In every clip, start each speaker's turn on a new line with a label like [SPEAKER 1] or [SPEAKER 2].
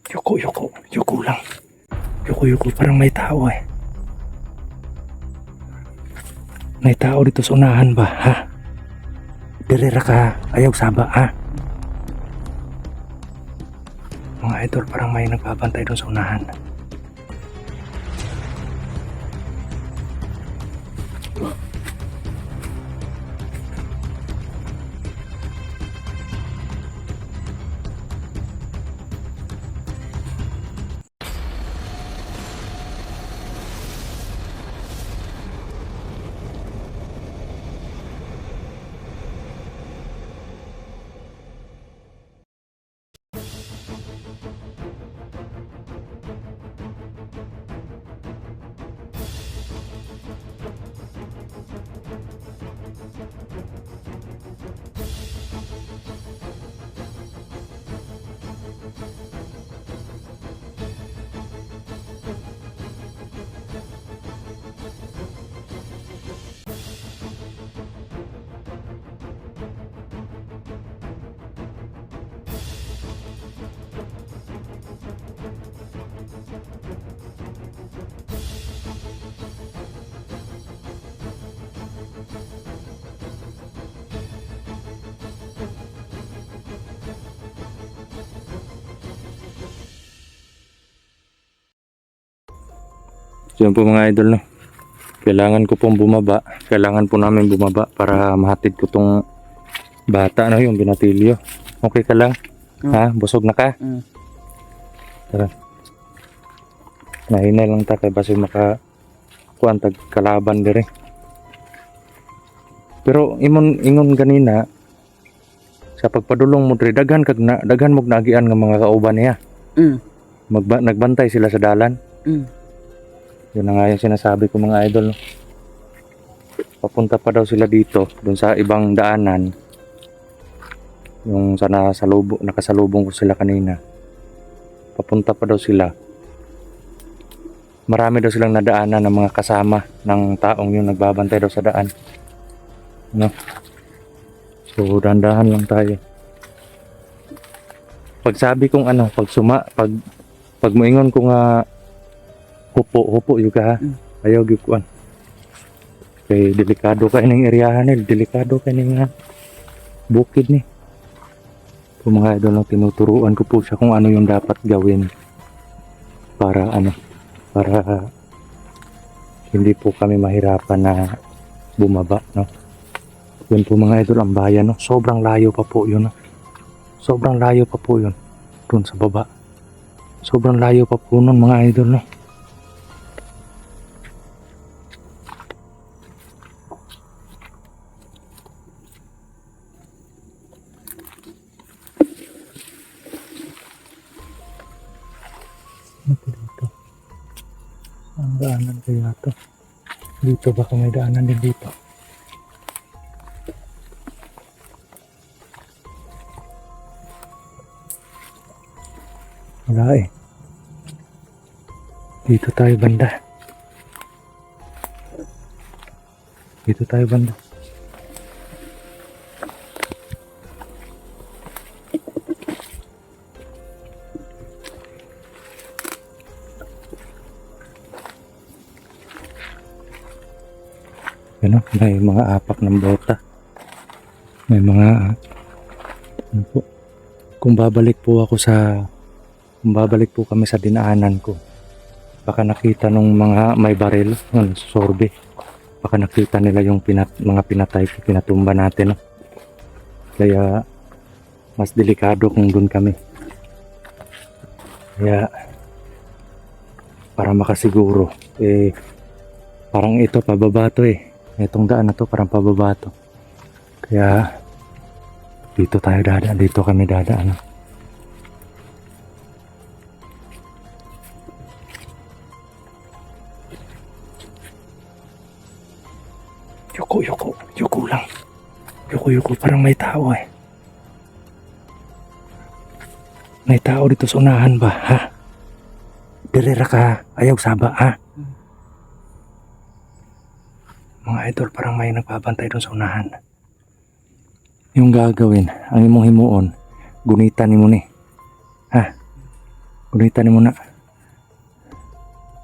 [SPEAKER 1] Yuko lang. Yuko, parang may tao eh. May tao dito sa unahan ba, ha? Dirira ka, ayaw saba, ha? Mga idol, parang may nagbabantay doon sa unahan. Yan po mga idol, no? Kailangan ko pong bumaba. Kailangan po namin bumaba para mahatid ko tong bata, no? Yung binatilyo. Okay ka lang? Ha? Busog na ka? Tara. Nahinay lang ta kay basi makakuan tag kalaban dire. Pero ingon ganina sa pagpadulong mo dire daghan mo nagian nga mga kauban niya. Nagbantay sila sa dalan. Yun na nga yung sinasabi ko mga idol. Papunta pa daw sila dito, dun sa ibang daanan. Yung nakasalubong ko sila kanina. Papunta pa daw sila. Marami daw silang nadaanan ng mga kasama ng taong yung nagbabantay daw sa daan. No? So, dandahan lang tayo. Pag sabi kong pag moingon ko nga hupo yung ka, ayaw gikuan. Kay delikado ka ning eryahan ni, delikado ka ning bukid ni. Kung mga idol lang tinuturuan ko po siya kung ano yung dapat gawin para hindi po kami mahirapan na bumaba, no. Yun po mga idol ang bayan, no. Sobrang layo pa po yun, no? Sobrang layo pa po yun dun sa baba. Sobrang layo pa po nun mga idol, no. Dito. Ang daanan kaya to. Dito baka may daanan din dito. Wala eh. Dito tayo banda. Dito tayo banda. Ano, may mga apak ng bota. May mga ano po. Kung babalik po kami sa dinaanan ko, baka nakita nung mga may baril, sorbe. Baka nakita nila yung mga pinatay ko, pinatumba natin. No? Kaya mas delikado kung dun kami. Kaya para makasiguro, parang ito pababa to eh. Itong daan na to parang pababa to. Kaya dito kami dadaan. Yuko lang. Yuko, parang may tao eh. May tao dito sa unahan ba, ha? Dirira ka, ayaw saba, ha? Mga idol, parang may nagbabantay doon sa unahan. Yung gagawin, ang imong himuon, gunitan mo ni. Ha? Kunitan mo na.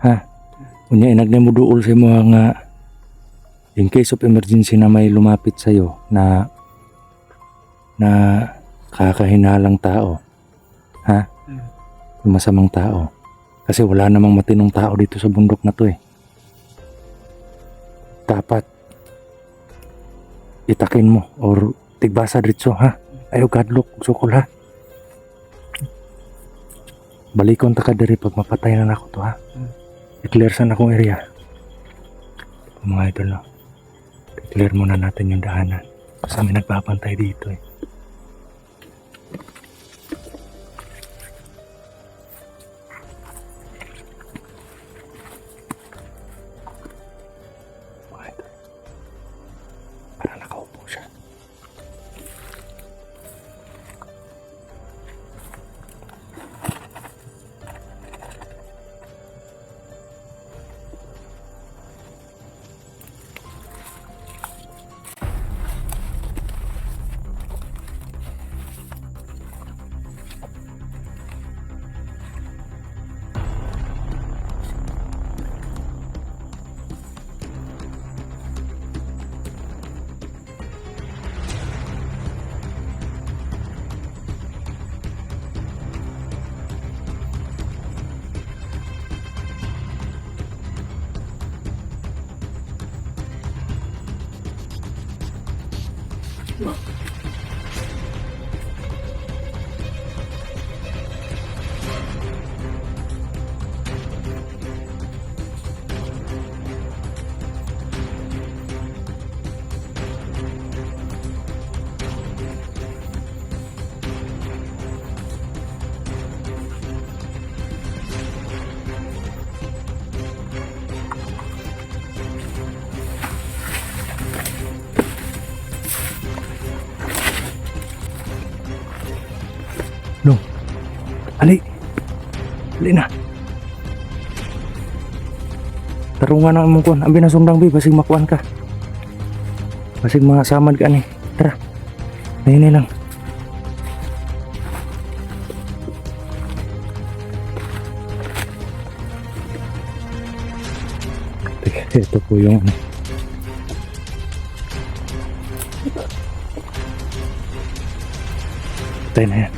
[SPEAKER 1] Ha? Unya inagnay mo duol sa mo nga in case of emergency na may lumapit sa iyo na kakahinalang tao. Ha? Yung masamang tao. Kasi wala namang matinong tao dito sa bundok na to eh. Dapat itakin mo or tigbasa dito ha. Ayaw gadlok, sukol ha. Balikon ta ka diri pag mapatay na ako to ha. I-clear sa akong area. Mga idol no. I-clear muna natin yung daanan. Kasi may nagpapantay dito eh. Mga idol. Parang nakaupo siya. No. Ali. Ali na. Tarungan na mong kuan. Ambi na sundang bi. Basig makuan ka. Basig masamad ka ni. Tara. Nahini lang. Ito po yung Patay na yan.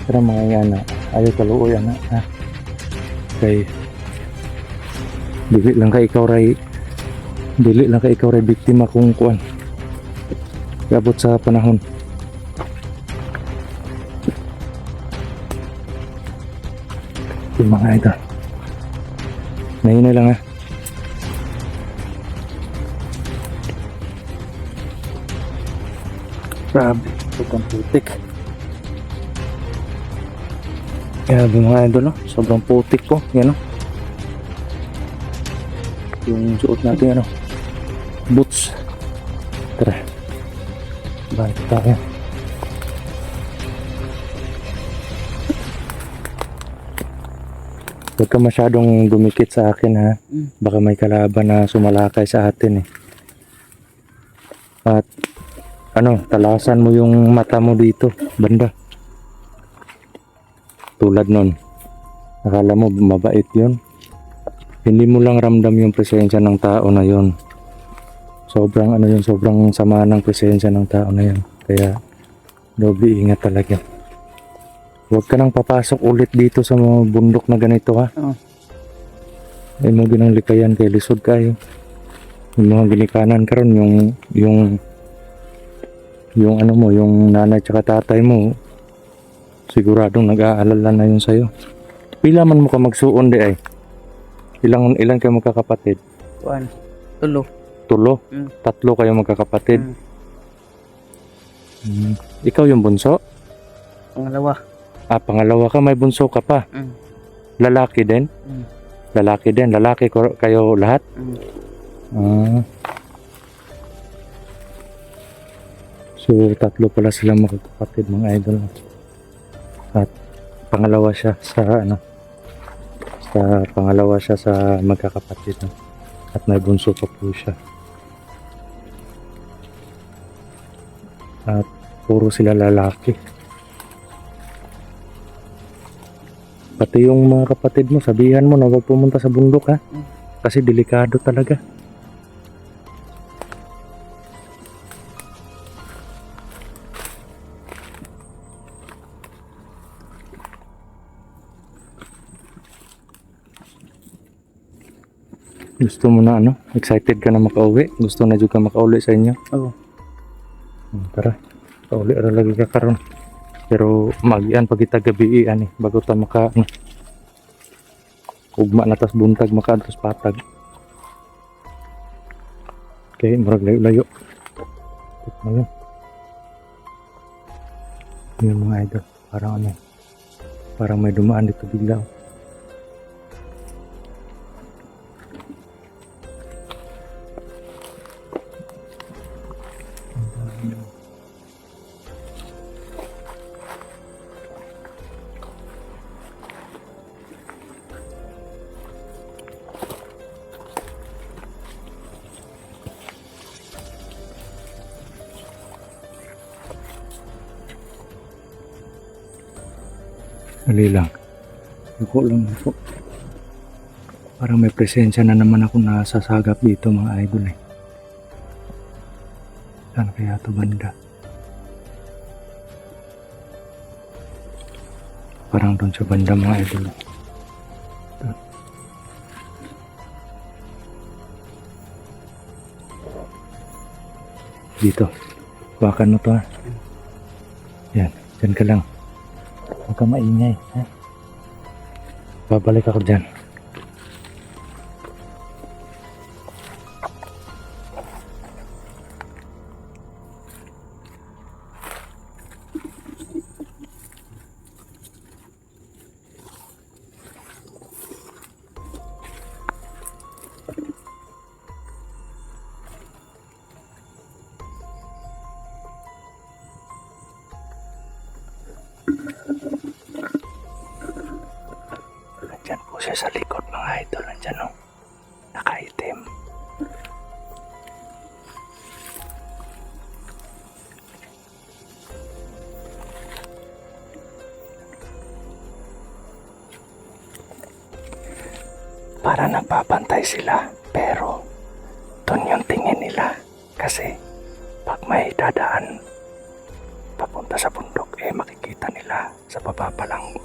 [SPEAKER 1] Tara mga yan na. Ayaw kaluoy yan ha. Kay dili lang ka ikaw ray biktima kung kuan. Abot sa panahon. Yung mga ito. Nahina lang ha. Grabe, sobrang putik. Grabe mga idol no? Sobrang putik po. Yan no? Yung suot natin ano, boots. Tara. Balik tayo. Huwag ka masyadong dumikit sa akin ha. Baka may kalaban na sumalakay sa atin eh. At ano, talasan mo yung mata mo dito, banda. Tulad nun. Akala mo mabait yun. Hindi mo lang ramdam yung presensya ng tao na yun. Sobrang ano yun, sobrang sama ng presensya ng tao na yun. Kaya doble ingat talaga. Huwag ka nang papasok ulit dito sa mga bundok na ganito ha. Ay mo ginanglikayan kay lisod kayo. Yung mga ginikanan karon yung ano mo, yung nanay tsaka tatay mo, siguradong nag-aalala na yun sa'yo. Pila man mo ka magsuon di ay? Ilan kayo magkakapatid?
[SPEAKER 2] 1, 3.
[SPEAKER 1] Tulo? 3 kayo magkakapatid? Ikaw yung bunso?
[SPEAKER 2] Pangalawa.
[SPEAKER 1] Pangalawa ka, may bunso ka pa. Lalaki din? Lalaki din. Lalaki kayo lahat? So 3 pala sila magkakapatid mga idol. At pangalawa siya sa magkakapatid. At may bunso pa po siya. At puro sila lalaki. Pati yung mga kapatid mo, sabihan mo na huwag pumunta sa bundok ha. Kasi delikado talaga. Gusto mo na ano? Excited ka na makauwi? Gusto na juga makauwi sa inyo?
[SPEAKER 2] Oo.
[SPEAKER 1] Tara, pauwi ra lagi ka karon. Pero magian pag kita gabi ani bago ta maka ano, ugma na tas buntag maka tas patag. Okay, murag layo-layo. Ano? Yung mga idol, parang ano, parang may dumaan dito bigla. Dali lang. Ako lang ako. Parang may presensya na naman ako nasasagap dito mga idol eh. Saan kaya ito banda? Parang doon sa banda mga idol. Ito. Dito. Bakan mo to ha. Yan. Diyan ka lang. Huwag ka maingay. Ha? Babalik ako dyan. Nandyan po siya sa likod mga idol. Nandyan o. Nakaitim. Para nagpapantay sila. Pero doon yung tingin nila. Kasi pag may dadaan papunta sa bundok, eh makikita nila sa baba pa lang.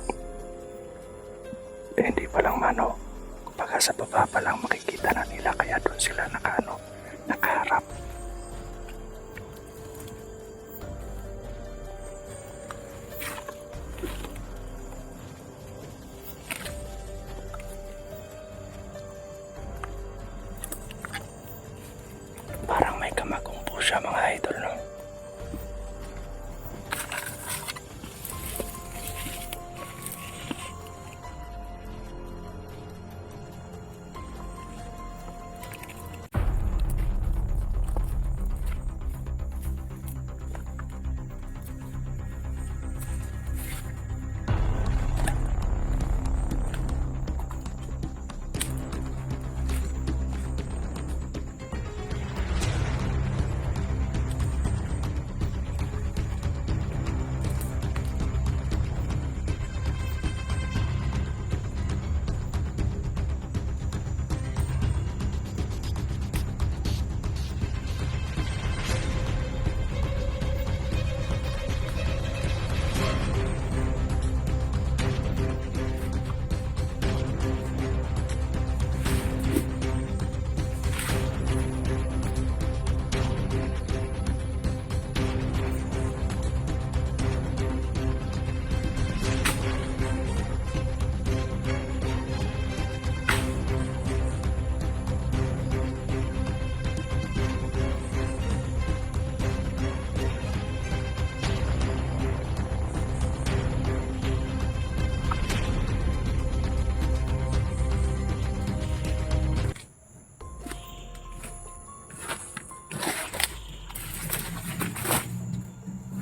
[SPEAKER 1] Hindi pa lang mano. Kumbaga sa baba pa lang makikita na nila, kaya doon sila nakaharap. Parang may kamagong po siya mga idol, no?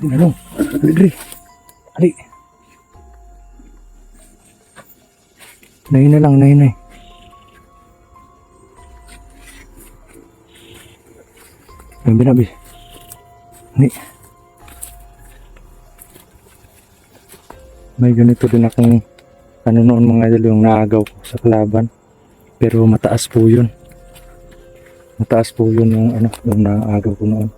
[SPEAKER 1] Ano? Dre. Ali. Nay na lang, nay. Ang binabi. Ni. May ganito din akong ano noon mga idol, yung naagaw ko sa kalaban. Pero mataas po yun. Mataas po yun yung ano, yung naagaw ko noon.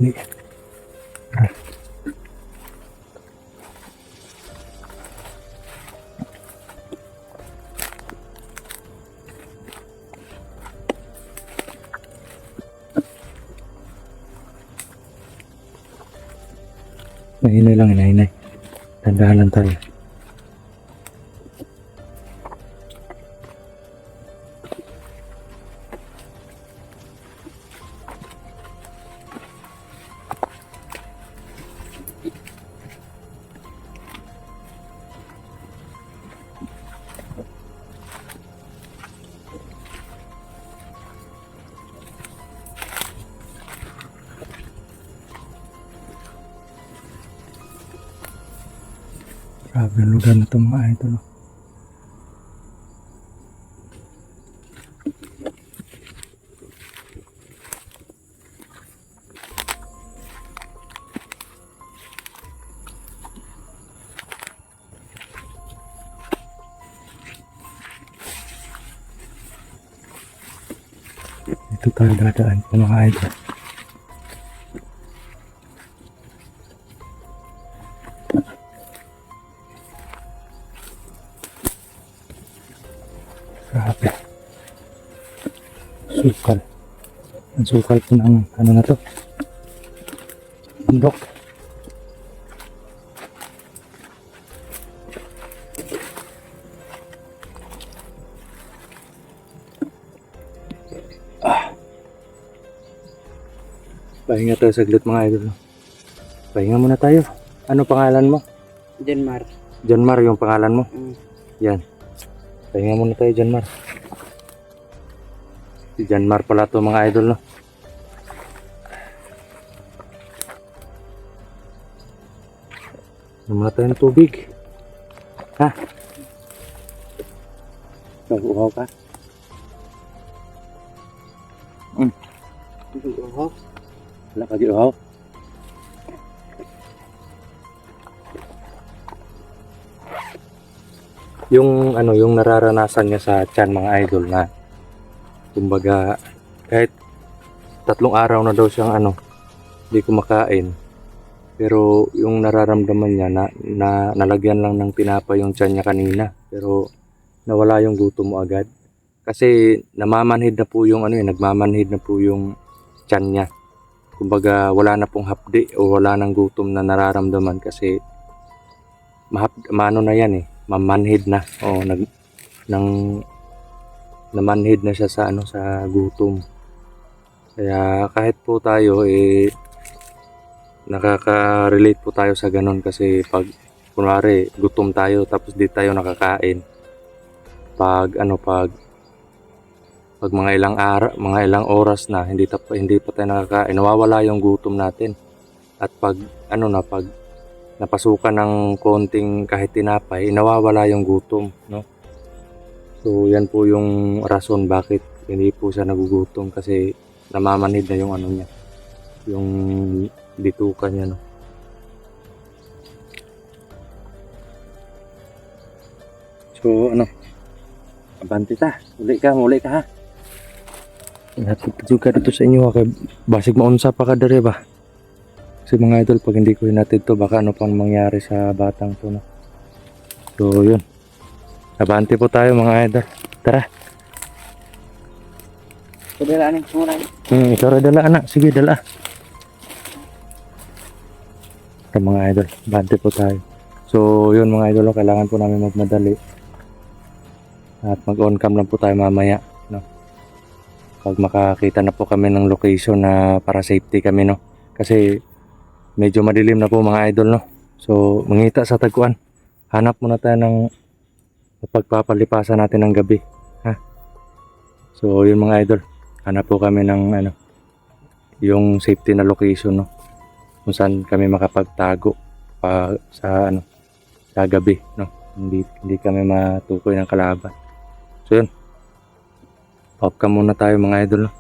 [SPEAKER 1] Ni- Nahinay lang, nahinay. Tandaan lang tayo. Grabe ang lugar na ito mga idol. Dito tayo dadaan po mga idol. Grabe. Sukal. Ang sukal po ng ano na to. Bundok. Pahinga tayo saglit mga idol. Pahinga muna tayo. Ano pangalan mo?
[SPEAKER 2] Denmark.
[SPEAKER 1] Janmar yung pangalan mo?
[SPEAKER 2] Mm.
[SPEAKER 1] Yan. Pahinga muna tayo, Janmar. Si Janmar pala to mga idol, no? Naman tayo ng tubig. Ha? Nag-uhaw ka?
[SPEAKER 2] Nag-uhaw.
[SPEAKER 1] Wala ka di-uhaw? Yung ano, yung nararanasan niya sa tiyan mga idol na kumbaga kahit 3 araw na daw siyang ano, hindi kumakain. Pero yung nararamdaman niya na nalagyan lang ng tinapay yung tiyan niya kanina, pero nawala yung gutom mo agad. Kasi namamanhid na po yung ano nagmamanhid na po yung tiyan niya. Kumbaga wala na pong hapdi o wala nang gutom na nararamdaman kasi maano na yan mamanhid na. O namanhid na siya sa ano sa gutom. Kaya kahit po tayo nakaka-relate po tayo sa ganun kasi pag kunwari gutom tayo tapos di tayo nakakain. Pag mga ilang oras na hindi pa tayo nakakain, nawawala yung gutom natin. At pag napasukan ng konting kahit tinapay, nawawala yung gutom, no? So yan po yung rason bakit hindi po siya nagugutom kasi namamanhid na yung ano niya, yung bituka niya, no? So abante ta, muli ka ha. Hatid juga dito sa inyo kay basig maunsa pa ka dere ba. Kasi mga idol, pag hindi ko hinatid to baka ano pang mangyari sa batang to, no? So yun, abante po tayo mga idol, tara.
[SPEAKER 2] Dala ni muna.
[SPEAKER 1] Ikaw rin dala anak, sige dala. Tara mga idol, abante po tayo. So yun mga idol, kailangan po namin magmadali at mag-on cam lang po tayo mamaya, no? Pag makakita na po kami ng location na para safety kami, no? Kasi medyo madilim na po mga idol, no? So mangita sa tagkuan, hanap muna tayo ng pagpapalipasan natin ng gabi, ha? So yun mga idol, hanap po kami ng yung safety na location, no? Kung saan kami makapagtago pa sa sa gabi, no? Hindi kami matukoy ng kalaban. So yun, off ka muna tayo mga idol, no?